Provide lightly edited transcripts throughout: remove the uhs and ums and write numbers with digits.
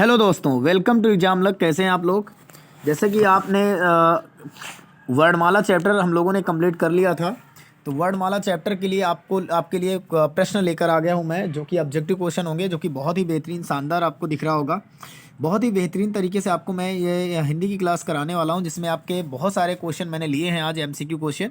Hello दोस्तों, welcome to exam luck. कैसे हैं आप लोग? जैसे कि आपने वर्णमाला चैप्टर हम लोगों ने कंप्लीट कर लिया था, तो वर्णमाला चैप्टर के लिए आपके लिए एक प्रश्न लेकर आ गया हूं मैं, जो कि ऑब्जेक्टिव क्वेश्चन होंगे, जो कि बहुत ही बेहतरीन शानदार आपको दिख रहा होगा। बहुत ही बेहतरीन तरीके से आपको मैं ये हिंदी की क्लास कराने वाला हूं, जिसमें आपके बहुत सारे क्वेश्चन मैंने लिए हैं आज, एमसीक्यू क्वेश्चन।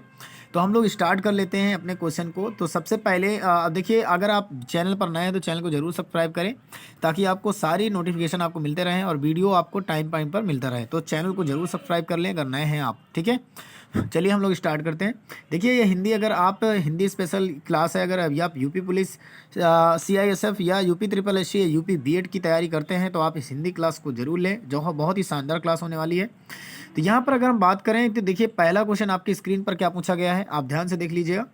तो हम लोग स्टार्ट कर लेते हैं अपने क्वेश्चन को। तो सबसे पहले देखिए, अगर आप चैनल पर नए हैं तो चैनल को जरूर सब्सक्राइब करें, ताकि आपको सारी नोटिफिकेशन आपको मिलते रहें और वीडियो आपको टाइम टाइम पर मिलता रहे। तो चैनल को जरूर सब्सक्राइब कर लें अगर नए हैं आप, ठीक है। चलिए हम लोग स्टार्ट करते हैं। देखिए, ये हिंदी, अगर आप हिंदी स्पेशल क्लास है, अगर अभी आप यूपी पुलिस, सीआईएसएफ या यूपी ट्रिपल एससी या यूपी बीएड की तैयारी करते हैं, तो आप इस हिंदी क्लास को जरूर लें, जो बहुत ही शानदार क्लास होने वाली है। तो यहाँ पर अगर हम बात करें तो देखिए, पहला क्वेश्चन आपकी स्क्रीन पर क्या पूछा गया है, आप ध्यान से देख लीजिएगा।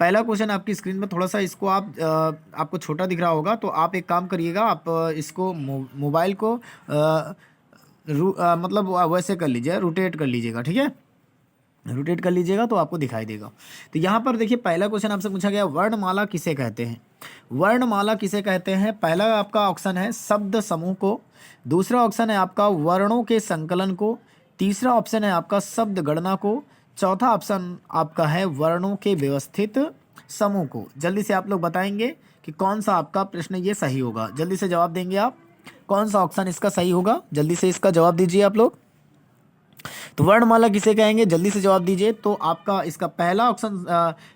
पहला क्वेश्चन आपकी स्क्रीन पर थोड़ा सा इसको आपको छोटा दिख रहा होगा, तो आप एक काम करिएगा, आप इसको मोबाइल को मतलब वैसे कर लीजिए, रोटेट कर लीजिएगा, ठीक है। रोटेट कर लीजिएगा तो आपको दिखाई देगा। तो यहाँ पर देखिए, पहला क्वेश्चन आपसे पूछा गया, वर्णमाला किसे कहते हैं। वर्णमाला किसे कहते हैं? पहला आपका ऑप्शन है शब्द समूह को, दूसरा ऑप्शन है आपका वर्णों के संकलन को, तीसरा ऑप्शन है आपका शब्द गणना को, चौथा ऑप्शन आपका है वर्णों के व्यवस्थित समूह को। जल्दी से आप लोग बताएंगे कि कौन सा आपका प्रश्न ये सही होगा। जल्दी से जवाब देंगे आप, कौन सा ऑप्शन इसका सही होगा। जल्दी से इसका जवाब दीजिए आप लोग। तो वर्णमाला किसे कहेंगे, जल्दी से जवाब दीजिए। तो आपका इसका पहला ऑप्शन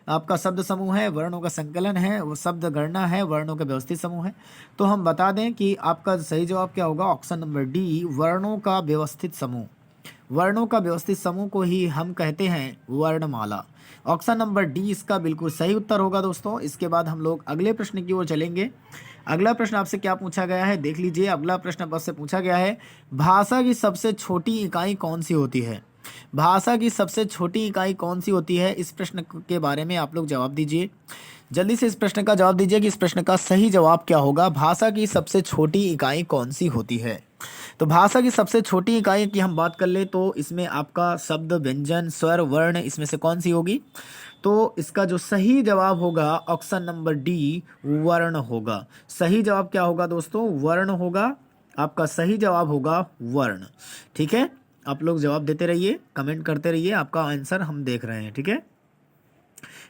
आपका शब्द समूह है, वर्णों का संकलन है, वो शब्द गणना है, वर्णों का व्यवस्थित समूह है। तो हम बता दें कि आपका सही जवाब क्या होगा, ऑप्शन नंबर डी, वर्णों का व्यवस्थित समूह। वर्णों का व्यवस्थित समूह को ही हम कहते हैं वर्णमाला। ऑप्शन नंबर डी इसका बिल्कुल सही उत्तर होगा दोस्तों। इसके बाद हम लोग अगले प्रश्न की ओर चलेंगे। अगला प्रश्न आपसे क्या पूछा गया है, देख लीजिए। अगला प्रश्न आपसे पूछा गया है, भाषा की सबसे छोटी इकाई कौन सी होती है। भाषा की सबसे छोटी इकाई कौन सी होती है, इस प्रश्न के बारे में आप लोग जवाब दीजिए। जल्दी से इस प्रश्न का जवाब दीजिए कि इस प्रश्न का सही जवाब क्या होगा। भाषा की सबसे छोटी इकाई कौन सी होती है। तो भाषा की सबसे छोटी इकाई की हम बात कर ले, तो इसमें आपका शब्द, व्यंजन, स्वर, वर्ण, इसमें से कौन सी होगी। तो इसका जो सही जवाब होगा, ऑप्शन नंबर डी, वर्ण होगा। सही जवाब क्या होगा दोस्तों, वर्ण होगा। आपका सही जवाब होगा वर्ण, ठीक है। आप लोग जवाब देते रहिए, कमेंट करते रहिए, आपका आंसर हम देख रहे हैं, ठीक है।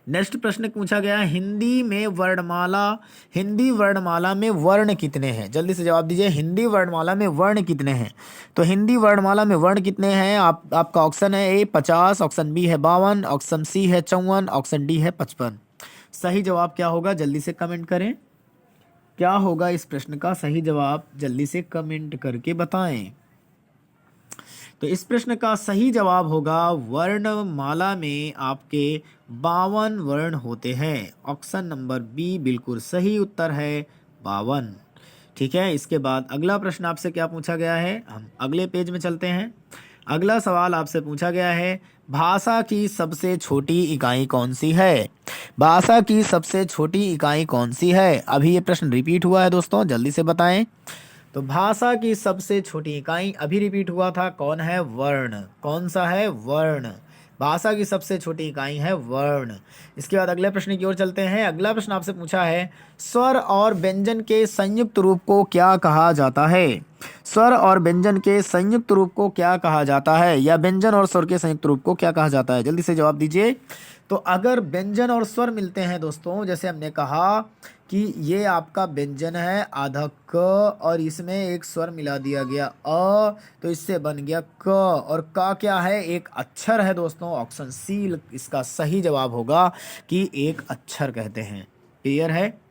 नेक्स्ट प्रश्न पूछा गया है, हिंदी वर्णमाला में वर्ण कितने हैं। जल्दी से जवाब दीजिए, हिंदी वर्णमाला में वर्ण कितने हैं। तो हिंदी वर्णमाला में वर्ण कितने हैं, आपका ऑप्शन है ए 50, ऑप्शन बी है 52, ऑप्शन सी है 54, ऑप्शन डी है 55। सही जवाब क्या होगा, जल्दी से कमेंट करें। क्या होगा इस प्रश्न का सही जवाब, जल्दी से कमेंट करके बताएं। तो इस प्रश्न का सही जवाब होगा, वर्णमाला में आपके 52 वर्ण होते हैं। ऑप्शन नंबर बी बिल्कुल सही उत्तर है, 52, ठीक है। इसके बाद अगला प्रश्न आपसे क्या पूछा गया है, हम अगले पेज में चलते हैं। अगला सवाल आपसे पूछा गया है, भाषा की सबसे छोटी इकाई कौन सी है। भाषा की सबसे छोटी इकाई कौन सी है। अभी ये प्रश्न रिपीट हुआ है दोस्तों, जल्दी से बताएं। तो भाषा की सबसे छोटी इकाई अभी रिपीट हुआ था, कौन है, वर्ण। कौन सा है, वर्ण। भाषा की सबसे छोटी इकाई है वर्ण। इसके बाद अगले प्रश्न की ओर चलते हैं। अगला प्रश्न आपसे पूछा है, स्वर और व्यंजन के संयुक्त रूप को क्या कहा जाता है। स्वर और व्यंजन के संयुक्त रूप को क्या कहा जाता है, या व्यंजन और स्वर के संयुक्त रूप को क्या कहा जाता है। जल्दी से जवाब दीजिए। तो अगर व्यंजन और स्वर मिलते हैं दोस्तों, जैसे हमने कहा कि ये आपका व्यंजन है आधा क, और इसमें एक स्वर मिला दिया गया अ, तो इससे बन गया क, और का क्या है, एक अक्षर है दोस्तों। ऑप्शन सी इसका सही जवाब होगा कि एक अक्षर कहते हैं। क्लियर है।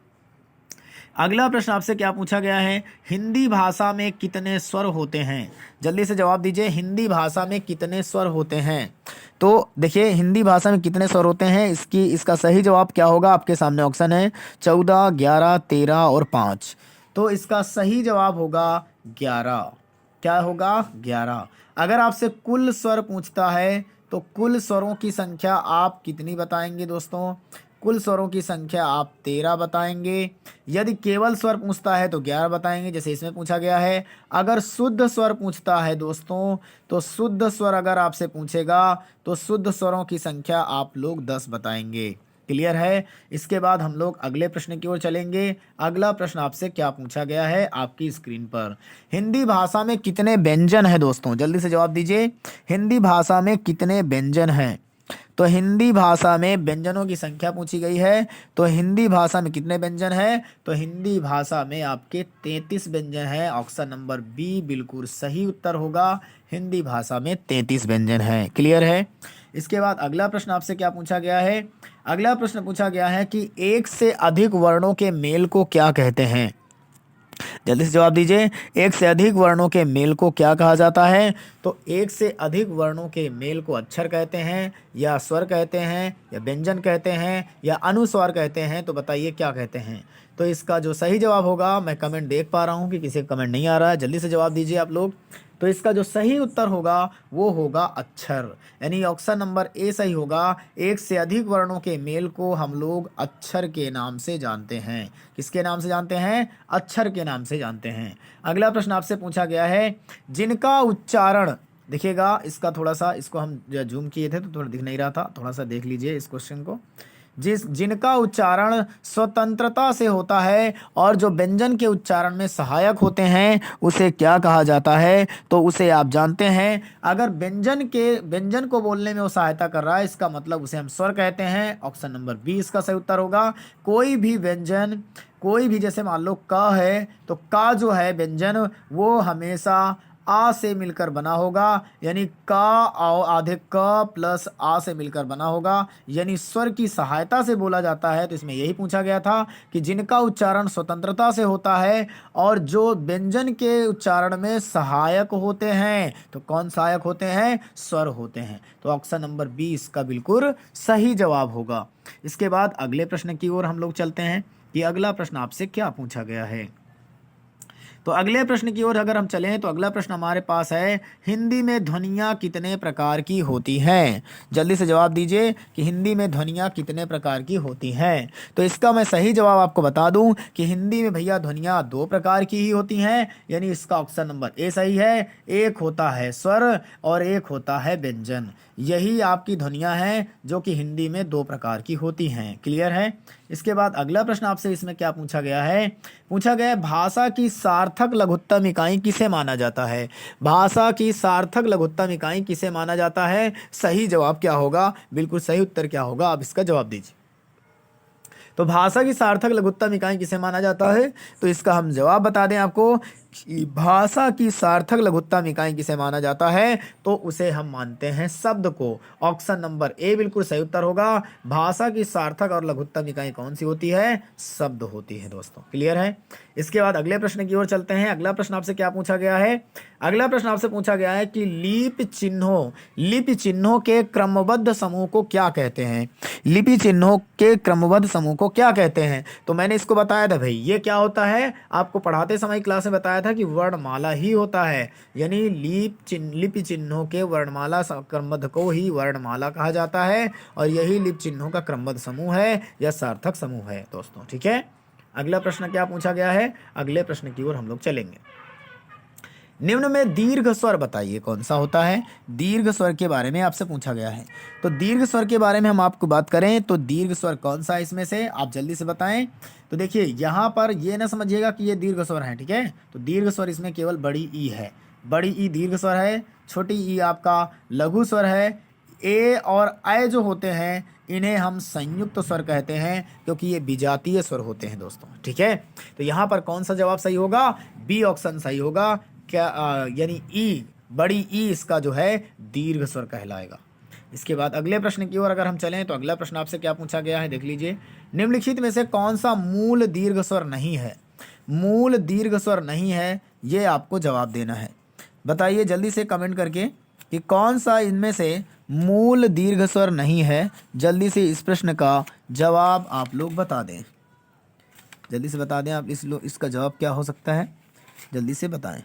अगला प्रश्न आपसे क्या पूछा गया है, हिंदी भाषा में कितने स्वर होते हैं। जल्दी से जवाब दीजिए, हिंदी भाषा में कितने स्वर होते हैं। तो देखिए, हिंदी भाषा में कितने स्वर होते हैं, इसका सही जवाब क्या होगा। आपके सामने ऑप्शन है 14, 11, 13 और 5। तो इसका सही जवाब होगा 11। क्या होगा, 11। अगर आपसे कुल स्वर पूछता है, तो कुल स्वरों की संख्या आप कितनी बताएंगे दोस्तों। कुल स्वरों की संख्या आप 13 बताएंगे। यदि केवल स्वर पूछता है तो 11 बताएंगे, जैसे इसमें पूछा गया है। अगर शुद्ध स्वर पूछता है दोस्तों, तो शुद्ध स्वर अगर आपसे पूछेगा, तो शुद्ध स्वरों की संख्या आप लोग 10 बताएंगे। क्लियर है। इसके बाद हम लोग अगले प्रश्न की ओर चलेंगे। अगला प्रश्न आपसे क्या पूछा गया है आपकी स्क्रीन पर। हिंदी भाषा में कितने व्यंजन है दोस्तों, जल्दी से जवाब दीजिए। हिंदी भाषा में कितने व्यंजन हैं? तो हिंदी भाषा में व्यंजनों की संख्या पूछी गई है। तो हिंदी भाषा में कितने व्यंजन है? तो हिंदी भाषा में आपके 33 व्यंजन है। ऑप्शन नंबर बी बिल्कुल सही उत्तर होगा। हिंदी भाषा में 33 व्यंजन है। क्लियर है। इसके बाद अगला प्रश्न आपसे क्या पूछा गया है? अगला प्रश्न पूछा गया है कि एक से अधिक वर्णों के मेल को क्या कहते हैं? जल्दी से जवाब दीजिए। एक से अधिक वर्णों के मेल को क्या कहा जाता है? तो एक से अधिक वर्णों के मेल को अक्षर कहते हैं, या स्वर कहते हैं, या व्यंजन कहते हैं, या अनुस्वार कहते हैं। तो बताइए क्या कहते हैं? तो इसका जो सही जवाब होगा, मैं कमेंट देख पा रहा हूँ कि किसी का कमेंट नहीं आ रहा है, जल्दी से जवाब दीजिए आप लोग। तो इसका जो सही उत्तर होगा वो होगा अक्षर, यानी ऑप्शन नंबर ए सही होगा। एक से अधिक वर्णों के मेल को हम लोग अक्षर के नाम से जानते हैं। किसके नाम से जानते हैं? अक्षर के नाम से जानते हैं। अगला प्रश्न आपसे पूछा गया है, जिनका उच्चारण, देखिएगा इसका थोड़ा सा, इसको हम जूम किए थे तो थोड़ा दिख नहीं रहा था, थोड़ा सा देख लीजिए इस क्वेश्चन को। जिनका उच्चारण स्वतंत्रता से होता है और जो व्यंजन के उच्चारण में सहायक होते हैं उसे क्या कहा जाता है? तो उसे आप जानते हैं, अगर व्यंजन को बोलने में वो सहायता कर रहा है, इसका मतलब उसे हम स्वर कहते हैं। ऑप्शन नंबर बी इसका सही उत्तर होगा। कोई भी व्यंजन, कोई भी, जैसे मान लो क है, तो का जो है व्यंजन वो हमेशा आ से मिलकर बना होगा, यानी का आधे क प्लस आ से मिलकर बना होगा, यानी स्वर की सहायता से बोला जाता है। तो इसमें यही पूछा गया था कि जिनका उच्चारण स्वतंत्रता से होता है और जो व्यंजन के उच्चारण में सहायक होते हैं। तो कौन सहायक होते हैं? स्वर होते हैं। तो ऑप्शन नंबर बी इसका बिल्कुल सही जवाब होगा। इसके बाद अगले प्रश्न की ओर हम लोग चलते हैं कि अगला प्रश्न आपसे क्या पूछा गया है। तो अगले प्रश्न की ओर अगर हम चलें तो अगला प्रश्न हमारे पास है, हिंदी में ध्वनियाँ कितने प्रकार की होती हैं? जल्दी से जवाब दीजिए कि हिंदी में ध्वनियाँ कितने प्रकार की होती हैं। तो इसका मैं सही जवाब आपको बता दूं कि हिंदी में भैया ध्वनियाँ 2 प्रकार की ही होती हैं, यानी इसका ऑप्शन नंबर ए सही है। एक होता है स्वर और एक होता है व्यंजन। यही आपकी ध्वनियाँ हैं जो कि हिंदी में 2 प्रकार की होती हैं। क्लियर है। इसके बाद अगला प्रश्न आपसे इसमें क्या पूछा गया है? पूछा गया है, भाषा की सार्थक लघुत्तम इकाई किसे माना जाता है? भाषा की सार्थक लघुत्तम इकाई किसे माना जाता है? सही जवाब क्या होगा? बिल्कुल सही उत्तर क्या होगा? आप इसका जवाब दीजिए। तो भाषा की सार्थक लघुत्तम इकाई किसे माना जाता है? तो इसका हम जवाब बता दें आपको कि भाषा की सार्थक लघुत्तम इकाई किसे माना जाता है? तो उसे हम मानते हैं शब्द को। ऑप्शन नंबर ए बिल्कुल सही उत्तर होगा। भाषा की सार्थक और लघुत्तम इकाई कौन सी होती है? शब्द होती है दोस्तों। क्लियर है। इसके बाद अगले प्रश्न की ओर चलते हैं। अगला प्रश्न आपसे क्या पूछा गया है? अगला प्रश्न आपसे पूछा गया है कि लिपि चिन्हों के क्रमबद्ध समूह को क्या कहते हैं? लिपि चिन्हों के क्रमबद्ध समूह को क्या कहते हैं? तो मैंने इसको बताया था भाई, ये क्या होता है? आपको पढ़ाते समय क्लास में बताया था कि वर्णमाला ही होता है, यानी लिपि चिन्हों के वर्णमाला क्रमबद्ध को ही वर्णमाला कहा जाता है, और यही लिपि चिन्हों का क्रमबद्ध समूह है या सार्थक समूह है दोस्तों। ठीक है। अगला प्रश्न क्या पूछा गया है? अगले प्रश्न की ओर हम लोग चलेंगे। निम्न में दीर्घ स्वर बताइए कौन सा होता है? दीर्घ स्वर के बारे में आपसे पूछा गया है। तो दीर्घ स्वर के बारे में हम आपको बात करें तो दीर्घ स्वर कौन सा है इसमें से? आप जल्दी से बताएं। तो देखिए यहाँ पर ये ना समझिएगा कि ये दीर्घ स्वर है। ठीक है। तो दीर्घ स्वर इसमें केवल बड़ी ई है। बड़ी ई दीर्घ स्वर है, छोटी ई आपका लघु स्वर है। ए और ऐ जो होते हैं इन्हें हम संयुक्त स्वर कहते हैं, क्योंकि ये विजातीय स्वर होते हैं दोस्तों। ठीक है। तो यहाँ पर कौन सा जवाब सही होगा? बी ऑप्शन सही होगा। क्या यानी ई, बड़ी ई इसका जो है दीर्घ स्वर कहलाएगा। इसके बाद अगले प्रश्न की ओर अगर हम चलें तो अगला प्रश्न आपसे क्या पूछा गया है देख लीजिए। निम्नलिखित में से कौन सा मूल दीर्घ स्वर नहीं है? मूल दीर्घ स्वर नहीं है, ये आपको जवाब देना है। बताइए जल्दी से कमेंट करके कि कौन सा इनमें से मूल दीर्घ स्वर नहीं है। जल्दी से इस प्रश्न का जवाब आप लोग बता दें। जल्दी से बता दें आप इसका जवाब क्या हो सकता है? जल्दी से बताएं।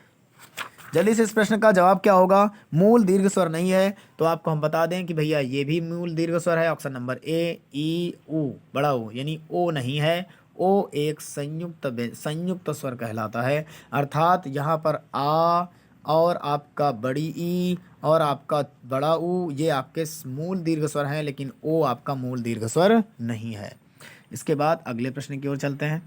जल्दी से इस प्रश्न का जवाब क्या होगा? मूल दीर्घ स्वर नहीं है। तो आपको हम बता दें कि भैया ये भी मूल दीर्घ स्वर है। ऑप्शन नंबर ए, ई, ऊ, बड़ा ओ, यानी ओ नहीं है। ओ एक संयुक्त स्वर कहलाता है, अर्थात यहाँ पर आ, और आपका बड़ी ई और आपका बड़ा ऊ, ये आपके मूल दीर्घ स्वर हैं, लेकिन ओ आपका मूल दीर्घ स्वर नहीं है। इसके बाद अगले प्रश्न की ओर चलते हैं।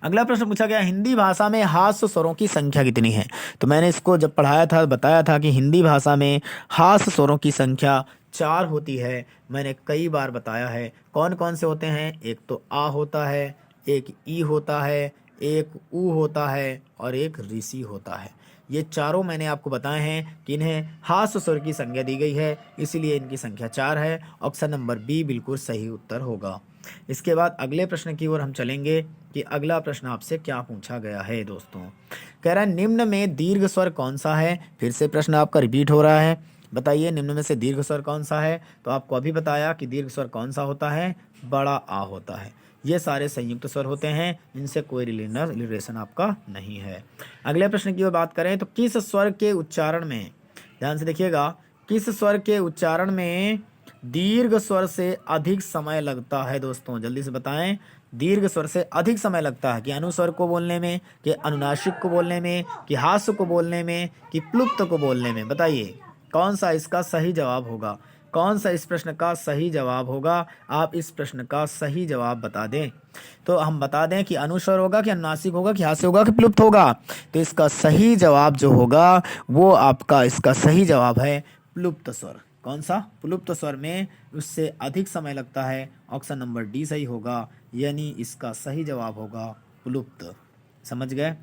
अगला प्रश्न पूछा गया, हिंदी भाषा में हास्य स्वरों की संख्या कितनी है? तो मैंने इसको जब पढ़ाया था बताया था कि हिंदी भाषा में हास्य स्वरों की संख्या 4 होती है। मैंने कई बार बताया है कौन कौन से होते हैं। एक तो आ होता है, एक ई होता है, एक ऊ होता है और एक ऋषि होता है। ये चारों मैंने आपको बताए हैं कि इन्हें हास्य स्वर की संज्ञा दी गई है, इसलिए इनकी संख्या 4 है। ऑप्शन नंबर बी बिल्कुल सही उत्तर होगा। इसके बाद अगले प्रश्न की ओर हम चलेंगे कि अगला प्रश्न आपसे क्या पूछा गया है दोस्तों। कह रहा है निम्न में दीर्घ स्वर कौन सा है? फिर से प्रश्न आपका रिपीट हो रहा है, बताइए निम्न में से दीर्घ स्वर कौन सा है? तो आपको अभी बताया कि दीर्घ स्वर कौन सा होता है, बड़ा आ होता है। ये सारे संयुक्त स्वर होते हैं, इनसे कोई रिलेशन आपका नहीं है। अगले प्रश्न की ओर बात करें तो किस स्वर के उच्चारण में, ध्यान से देखिएगा, किस स्वर के उच्चारण में दीर्घ स्वर से अधिक समय लगता है? दोस्तों जल्दी से बताएं, दीर्घ स्वर से अधिक समय लगता है कि अनुस्वर को बोलने में, कि अनुनासिक को बोलने में, कि हास्य को बोलने में, कि प्लुप्त को बोलने में? बताइए कौन सा इसका सही जवाब होगा? कौन सा इस प्रश्न का सही जवाब होगा? आप इस प्रश्न का सही जवाब बता दें। तो हम बता दें कि अनुस्वर होगा, कि अनुनासिक होगा, कि हास्य होगा, कि प्लुप्त होगा। तो इसका सही जवाब जो होगा वो आपका, इसका सही जवाब है प्लुप्त स्वर। कौन सा? प्लुप्त स्वर में उससे अधिक समय लगता है। ऑप्शन नंबर डी सही होगा, यानी इसका सही जवाब होगा प्लुप्त। समझ गए?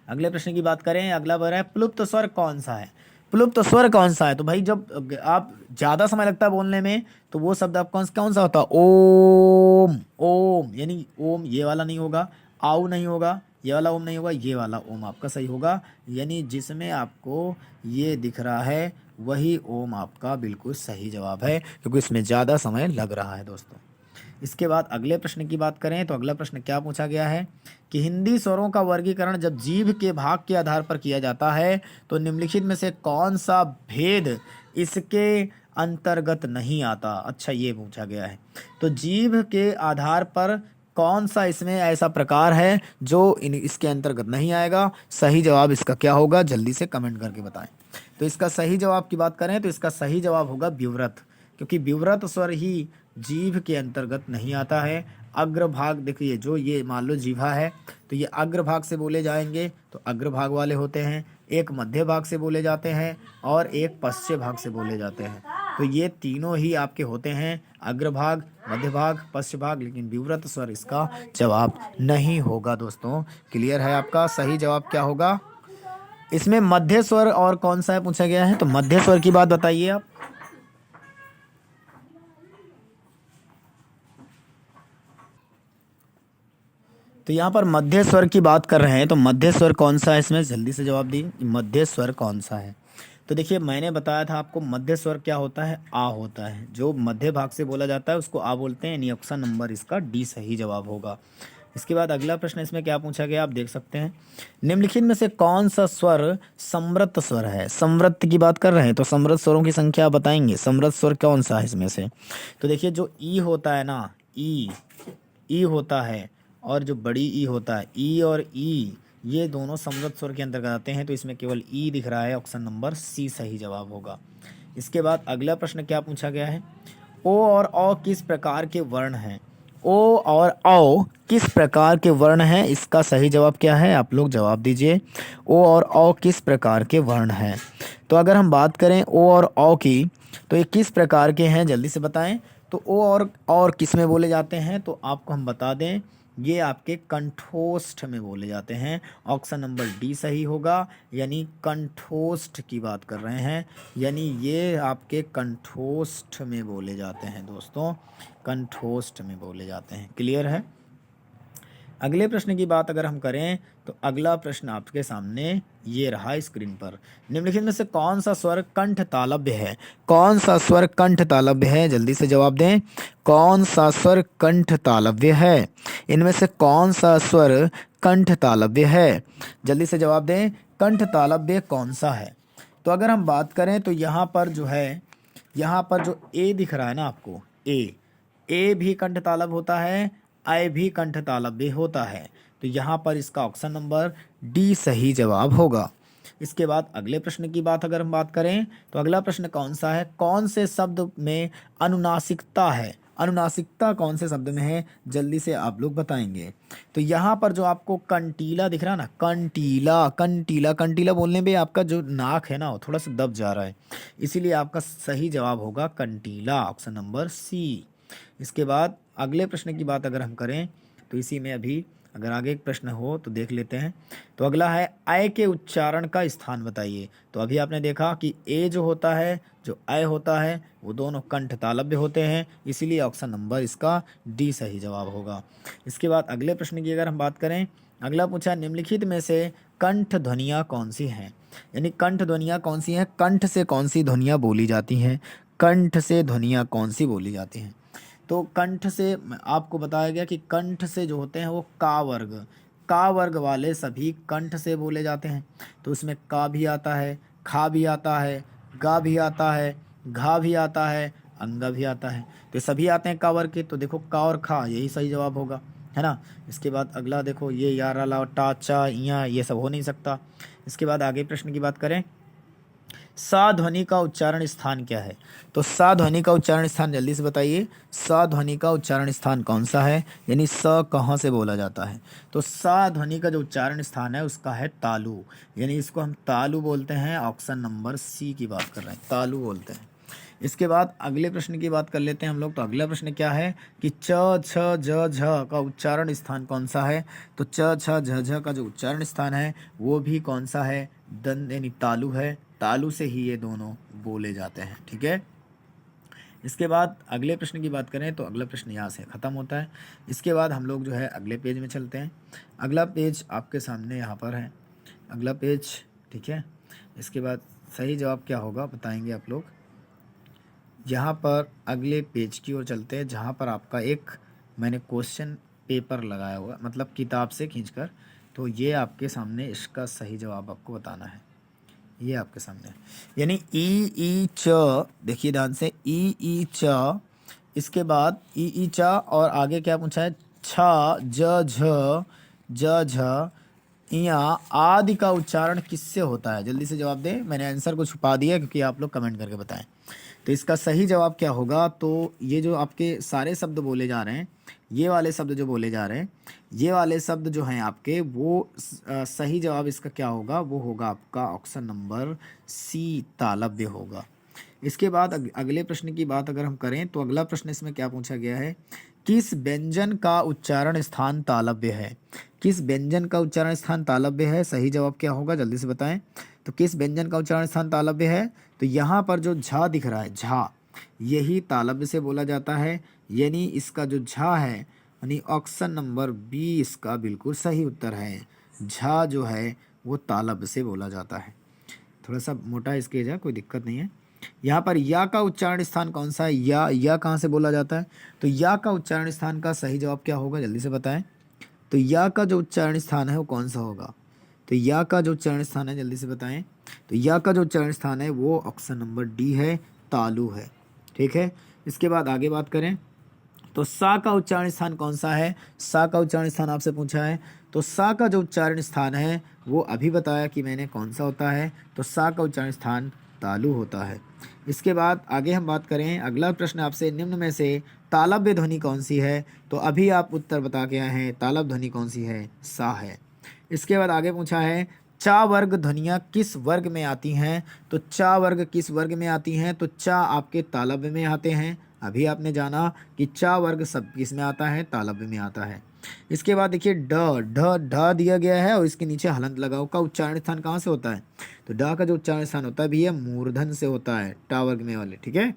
अगले प्रश्न की बात करें, अगला बोल रहा है प्लुप्त स्वर कौन सा है? प्लुप्त स्वर कौन सा है? तो भाई जब आप ज़्यादा समय लगता है बोलने में तो वो शब्द आप कौन कौन सा होता है? ओम। ओम यानी ओम ये वाला नहीं होगा, आऊ नहीं होगा, ये वाला ओम नहीं होगा, ये वाला ओम आपका सही होगा। यानी जिसमें आपको ये दिख रहा है वही ओम आपका बिल्कुल सही जवाब है, क्योंकि इसमें ज़्यादा समय लग रहा है दोस्तों। इसके बाद अगले प्रश्न की बात करें तो अगला प्रश्न क्या पूछा गया है कि हिंदी स्वरों का वर्गीकरण जब जीभ के भाग के आधार पर किया जाता है तो निम्नलिखित में से कौन सा भेद इसके अंतर्गत नहीं आता? अच्छा ये पूछा गया है। तो जीभ के आधार पर कौन सा इसमें ऐसा प्रकार है जो इसके अंतर्गत नहीं आएगा? सही जवाब इसका क्या होगा? जल्दी से कमेंट करके बताएं। तो इसका सही जवाब की बात करें तो इसका सही जवाब होगा विव्रत, क्योंकि विव्रत स्वर ही जीभ के अंतर्गत नहीं आता है। अग्रभाग देखिए, जो ये मान लो जीभा है तो ये अग्रभाग से बोले जाएंगे तो अग्रभाग वाले होते हैं, एक मध्य भाग से बोले जाते हैं और एक पश्चिम भाग से बोले जाते हैं। तो ये तीनों ही आपके होते हैं, अग्रभाग, मध्य भाग, पश्चिम भाग, लेकिन विव्रत स्वर इसका जवाब नहीं होगा दोस्तों। क्लियर है आपका? सही जवाब क्या होगा इसमें? मध्य स्वर और कौन सा है पूछा गया है, तो मध्य स्वर की बात बताइए आप। तो यहाँ पर मध्य स्वर की बात कर रहे हैं, तो मध्य स्वर कौन सा है इसमें? जल्दी से जवाब दी, मध्य स्वर कौन सा है? तो देखिए मैंने बताया था आपको मध्य स्वर क्या होता है, आ होता है। जो मध्य भाग से बोला जाता है उसको आ बोलते हैं, यानी ऑप्शन नंबर इसका डी सही जवाब होगा। इसके बाद अगला प्रश्न इसमें क्या पूछा गया आप देख सकते हैं, निम्नलिखित में से कौन सा स्वर समृत स्वर है? समृत की बात कर रहे हैं तो समृत स्वरों की संख्या बताएंगे, समृत स्वर कौन सा है इसमें से? तो देखिए जो ई होता है ना, ई होता है, और जो बड़ी ई होता है, ई और ई ये दोनों समृत स्वर के अंतर्गत आते हैं, तो इसमें केवल ई दिख रहा है, ऑप्शन नंबर सी सही जवाब होगा। इसके बाद अगला प्रश्न क्या पूछा गया है, ओ और औ किस प्रकार के वर्ण हैं? ओ और औ किस प्रकार के वर्ण हैं, इसका सही जवाब क्या है? आप लोग जवाब दीजिए। ओ और औ किस प्रकार के वर्ण हैं? तो अगर हम बात करें ओ और औ की, तो ये किस प्रकार के हैं जल्दी से बताएं। तो ओ और किस में बोले जाते हैं, तो आपको हम बता दें ये आपके कंठोष्ठ में बोले जाते हैं। ऑप्शन नंबर डी सही होगा, यानी कंठोष्ठ की बात कर रहे हैं, यानी ये आपके कंठोष्ठ में बोले जाते हैं दोस्तों, कंठोष्ठ में बोले जाते हैं। क्लियर है? अगले प्रश्न की बात अगर हम करें तो अगला प्रश्न आपके सामने ये रहा स्क्रीन पर, निम्नलिखित में से कौन सा स्वर कंठ तालव्य है? कौन सा स्वर कंठ तालव्य है? जल्दी से जवाब दें, कौन सा स्वर कंठ तालव्य है? इनमें से कौन सा स्वर कंठ तालव्य है? जल्दी से जवाब दें, कंठ तालव्य कौन सा है? तो अगर हम बात करें तो यहाँ पर जो है, यहाँ पर जो ए दिख रहा है ना आपको, ए भी कंठ तालव्य होता है, आय भी कंठ तालव्य होता है। तो यहाँ पर इसका ऑप्शन नंबर डी सही जवाब होगा। इसके बाद अगले प्रश्न की बात अगर हम बात करें तो अगला प्रश्न कौन सा है, कौन से शब्द में अनुनासिकता है, अनुनासिकता कौन से शब्द में है, जल्दी से आप लोग बताएंगे। तो यहाँ पर जो आपको कंटीला दिख रहा है ना, कंटीला कंटीला कंटीला बोलने पे आपका जो नाक है ना वो थोड़ा सा दब जा रहा है, इसीलिए आपका सही जवाब होगा कंटीला, ऑप्शन नंबर सी। इसके बाद अगले प्रश्न की बात अगर हम करें तो इसी में अभी अगर आगे एक प्रश्न हो तो देख लेते हैं। तो अगला है अय के उच्चारण का स्थान बताइए। तो अभी आपने देखा कि ए जो होता है, जो अय होता है, वो दोनों कंठ तालव्य होते हैं, इसीलिए ऑप्शन नंबर इसका डी सही जवाब होगा। इसके बाद अगले प्रश्न की अगर हम बात करें, अगला पूछा निम्नलिखित में से कंठ ध्वनियाँ कौन सी हैं, यानी कंठ ध्वनियाँ कौन सी हैं, कंठ से कौन सी ध्वनियाँ बोली जाती हैं, कंठ से ध्वनियाँ कौन सी बोली जाती हैं। तो कंठ से आपको बताया गया कि कंठ से जो होते हैं वो का वर्ग वाले सभी कंठ से बोले जाते हैं। तो उसमें का भी आता है, खा भी आता है, गा भी आता है, घा भी आता है, अंगा भी आता है, तो सभी आते हैं का वर्ग के। तो देखो का और खा यही सही जवाब होगा, है ना। इसके बाद अगला देखो ये यारा ला टा चा इया ये सब हो नहीं सकता। इसके बाद आगे प्रश्न की बात करें, सा ध्वनि का उच्चारण स्थान क्या है। तो सा ध्वनि का उच्चारण स्थान जल्दी से बताइए, सा ध्वनि का उच्चारण स्थान कौन सा है, यानी स कहाँ से बोला जाता है। तो सा ध्वनि का जो उच्चारण स्थान है उसका है तालु, यानी इसको हम तालु बोलते हैं, ऑप्शन नंबर सी की बात कर रहे हैं, तालु बोलते हैं। इसके बाद अगले प्रश्न की बात कर लेते हैं हम लोग। तो अगला प्रश्न क्या है कि च छ ज झ का उच्चारण स्थान कौन सा है। तो च छ झ झ का जो उच्चारण स्थान है वो भी कौन सा है, दंत यानी तालु है, तालु से ही ये दोनों बोले जाते हैं, ठीक है। इसके बाद अगले प्रश्न की बात करें तो अगला प्रश्न यहाँ से ख़त्म होता है। इसके बाद हम लोग जो है अगले पेज में चलते हैं। अगला पेज आपके सामने यहाँ पर है, अगला पेज, ठीक है। इसके बाद सही जवाब क्या होगा बताएंगे आप लोग। यहाँ पर अगले पेज की ओर चलते हैं जहाँ पर आपका एक मैंने क्वेश्चन पेपर लगाया हुआ, मतलब किताब से खींचकर, तो ये आपके सामने इसका सही जवाब आपको बताना है, ये आपके सामने, यानी ई च, देखिए ध्यान से ई च, इसके बाद ई च और आगे क्या पूछा है, छ ज झ इया आदि का उच्चारण किससे होता है, जल्दी से जवाब दें। मैंने आंसर को छुपा दिया क्योंकि आप लोग कमेंट करके बताएं। तो इसका सही जवाब क्या होगा, तो ये जो आपके सारे शब्द बोले जा रहे हैं, ये वाले शब्द जो बोले जा रहे हैं, ये वाले शब्द जो हैं आपके, वो सही जवाब इसका क्या होगा, वो होगा आपका ऑप्शन नंबर सी, तालव्य होगा। इसके बाद अगले प्रश्न की बात अगर हम करें तो अगला प्रश्न इसमें क्या पूछा गया है, किस व्यंजन का उच्चारण स्थान तालव्य है, किस व्यंजन का उच्चारण स्थान तालव्य है, सही जवाब क्या होगा जल्दी से बताएं। तो किस व्यंजन का उच्चारण स्थान तालव्य है, तो यहाँ पर जो झा दिख रहा है, झा, यही तालव्य से बोला जाता है, यानी इसका जो झा है, यानी ऑप्शन नंबर बी इसका बिल्कुल सही उत्तर है। झा जो है वो तालव्य से बोला जाता है। थोड़ा सा मोटा स्केच है, कोई दिक्कत नहीं है। यहाँ पर या का उच्चारण स्थान कौन सा है, या कहाँ से बोला जाता है, तो या का उच्चारण स्थान का सही जवाब क्या होगा जल्दी से बताएं। तो या का जो उच्चारण स्थान है वो कौन सा होगा, तो या का जो उच्चारण स्थान है जल्दी से बताएं। तो या का जो उच्चारण स्थान है वो ऑप्शन नंबर डी है, तालु है, ठीक है। इसके बाद आगे बात करें तो सा का उच्चारण स्थान कौन सा है, सा का उच्चारण स्थान आपसे पूछा है। तो सा का जो उच्चारण स्थान है वो अभी बताया कि मैंने कौन सा होता है, तो सा का उच्चारण स्थान तालु होता है। इसके बाद आगे हम बात करें, अगला प्रश्न आपसे, निम्न में से तालव्य ध्वनि कौन सी है, तो अभी आप उत्तर बता के आए हैं, तालव्य ध्वनि कौन सी है, सा है। इसके बाद आगे पूछा है चा वर्ग ध्वनियाँ किस वर्ग में आती हैं, तो चा वर्ग किस वर्ग में आती हैं, तो चा आपके तालव्य में आते हैं। अभी आपने जाना कि चा वर्ग सब किस में आता है, तालव्य में आता है। इसके बाद देखिए ढ दिया गया है और इसके नीचे हलंत लगाओ, का उच्चारण स्थान कहाँ से होता है, तो ड का जो उच्चारण स्थान होता है भी है मूर्धन से होता है, टा वर्ग में वाले, ठीक है।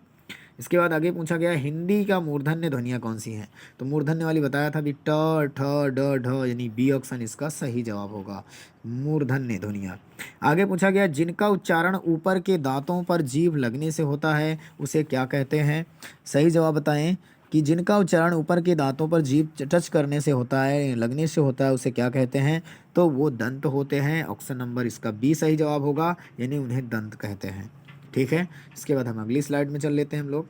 इसके बाद आगे पूछा गया हिंदी का मूर्धन्य ध्वनियाँ कौन सी हैं, तो मूर्धन्य वाली बताया था भी ट ठ ड ढ, यानी बी ऑप्शन इसका सही जवाब होगा, मूर्धन्य ध्वनियाँ। आगे पूछा गया जिनका उच्चारण ऊपर के दांतों पर जीभ लगने से होता है उसे क्या कहते हैं, सही जवाब बताएं कि जिनका उच्चारण ऊपर के दांतों पर जीभ टच करने से होता है, लगने से होता है, उसे क्या कहते हैं, तो वो दंत होते हैं, ऑप्शन नंबर इसका बी सही जवाब होगा, यानी उन्हें दंत कहते हैं, ठीक है। इसके बाद हम अगली स्लाइड में चल लेते हैं हम लोग।